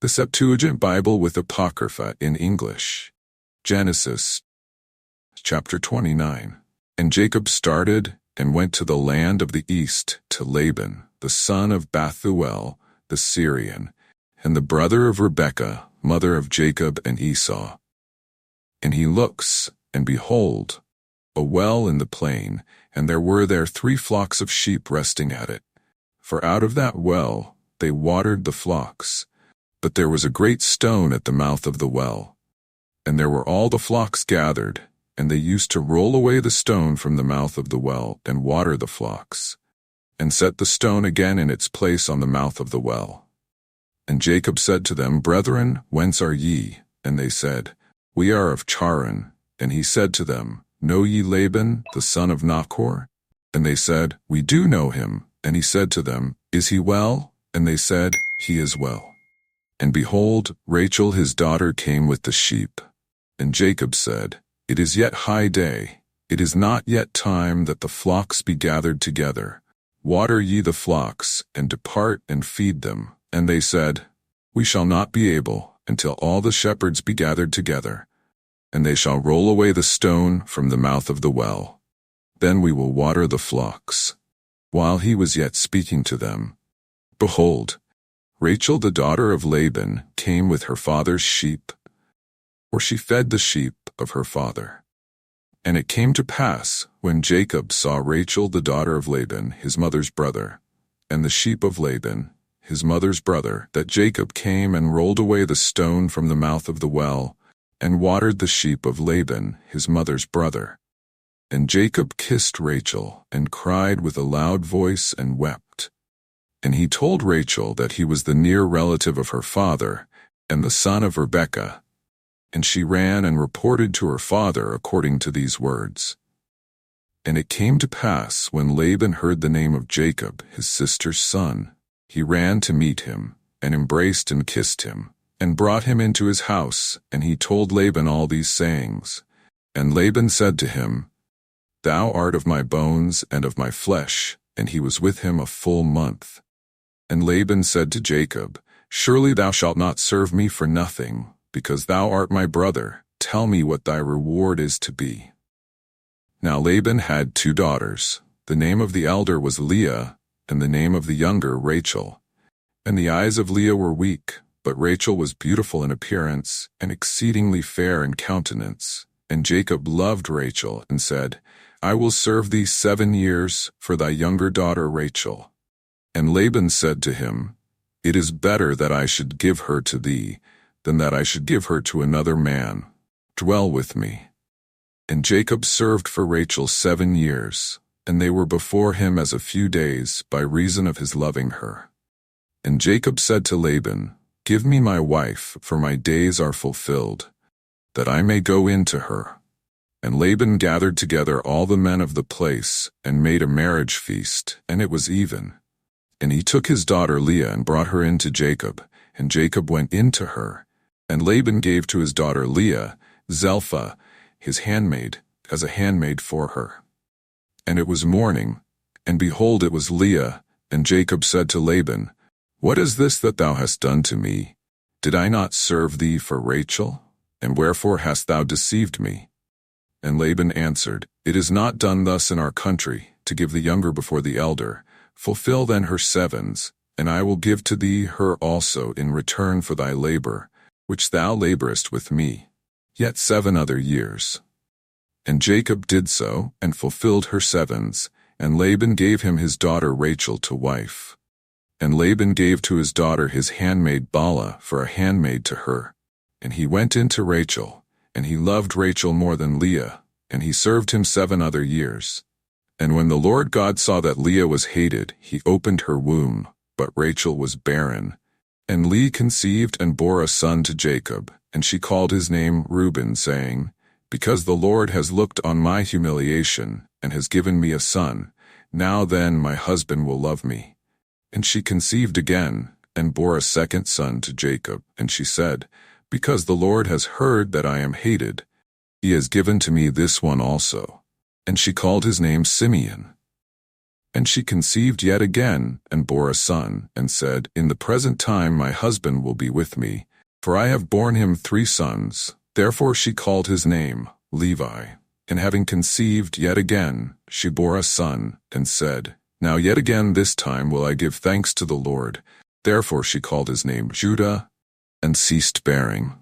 The Septuagint Bible with Apocrypha in English. Genesis, chapter 29. And Jacob started and went to the land of the east to Laban, the son of Bethuel, the Syrian, and the brother of Rebekah, mother of Jacob and Esau. And he looks, and behold, a well in the plain, and there were 3 flocks of sheep resting at it. For out of that well they watered the flocks. But there was a great stone at the mouth of the well. And there were all the flocks gathered, and they used to roll away the stone from the mouth of the well and water the flocks, and set the stone again in its place on the mouth of the well. And Jacob said to them, Brethren, whence are ye? And they said, We are of Charan. And he said to them, Know ye Laban, the son of Nahor? And they said, We do know him. And he said to them, Is he well? And they said, He is well. And behold, Rachel his daughter came with the sheep. And Jacob said, It is yet high day. It is not yet time that the flocks be gathered together. Water ye the flocks, and depart and feed them. And they said, We shall not be able, until all the shepherds be gathered together. And they shall roll away the stone from the mouth of the well. Then we will water the flocks. While he was yet speaking to them, behold, Rachel the daughter of Laban came with her father's sheep, for she fed the sheep of her father. And it came to pass, when Jacob saw Rachel the daughter of Laban, his mother's brother, and the sheep of Laban, his mother's brother, that Jacob came and rolled away the stone from the mouth of the well, and watered the sheep of Laban, his mother's brother. And Jacob kissed Rachel, and cried with a loud voice, and wept. And he told Rachel that he was the near relative of her father, and the son of Rebekah. And she ran and reported to her father according to these words. And it came to pass, when Laban heard the name of Jacob, his sister's son, he ran to meet him, and embraced and kissed him, and brought him into his house, and he told Laban all these sayings. And Laban said to him, Thou art of my bones and of my flesh, and he was with him a full month. And Laban said to Jacob, Surely thou shalt not serve me for nothing, because thou art my brother. Tell me what thy reward is to be. Now Laban had 2 daughters. The name of the elder was Leah, and the name of the younger Rachel. And the eyes of Leah were weak, but Rachel was beautiful in appearance, and exceedingly fair in countenance. And Jacob loved Rachel, and said, I will serve thee 7 years for thy younger daughter Rachel. And Laban said to him, It is better that I should give her to thee, than that I should give her to another man. Dwell with me. And Jacob served for Rachel 7 years, and they were before him as a few days, by reason of his loving her. And Jacob said to Laban, Give me my wife, for my days are fulfilled, that I may go in to her. And Laban gathered together all the men of the place, and made a marriage feast, and it was even. And he took his daughter Leah and brought her in to Jacob, and Jacob went in to her. And Laban gave to his daughter Leah Zilpah, his handmaid, as a handmaid for her. And it was morning, and behold, it was Leah. And Jacob said to Laban, What is this that thou hast done to me? Did I not serve thee for Rachel? And wherefore hast thou deceived me? And Laban answered, It is not done thus in our country, to give the younger before the elder. Fulfill then her 7s, and I will give to thee her also in return for thy labor, which thou laborest with me, yet 7 other years. And Jacob did so, and fulfilled her 7s, and Laban gave him his daughter Rachel to wife. And Laban gave to his daughter his handmaid Bilhah for a handmaid to her. And he went in to Rachel, and he loved Rachel more than Leah, and he served him 7 other years. And when the Lord God saw that Leah was hated, he opened her womb, but Rachel was barren. And Leah conceived and bore a son to Jacob, and she called his name Reuben, saying, Because the Lord has looked on my humiliation, and has given me a son, now then my husband will love me. And she conceived again, and bore a second son to Jacob, and she said, Because the Lord has heard that I am hated, he has given to me this one also. And she called his name Simeon. And she conceived yet again, and bore a son, and said, In the present time my husband will be with me, for I have borne him 3 sons. Therefore she called his name Levi. And having conceived yet again, she bore a son, and said, Now yet again this time will I give thanks to the Lord. Therefore she called his name Judah, and ceased bearing.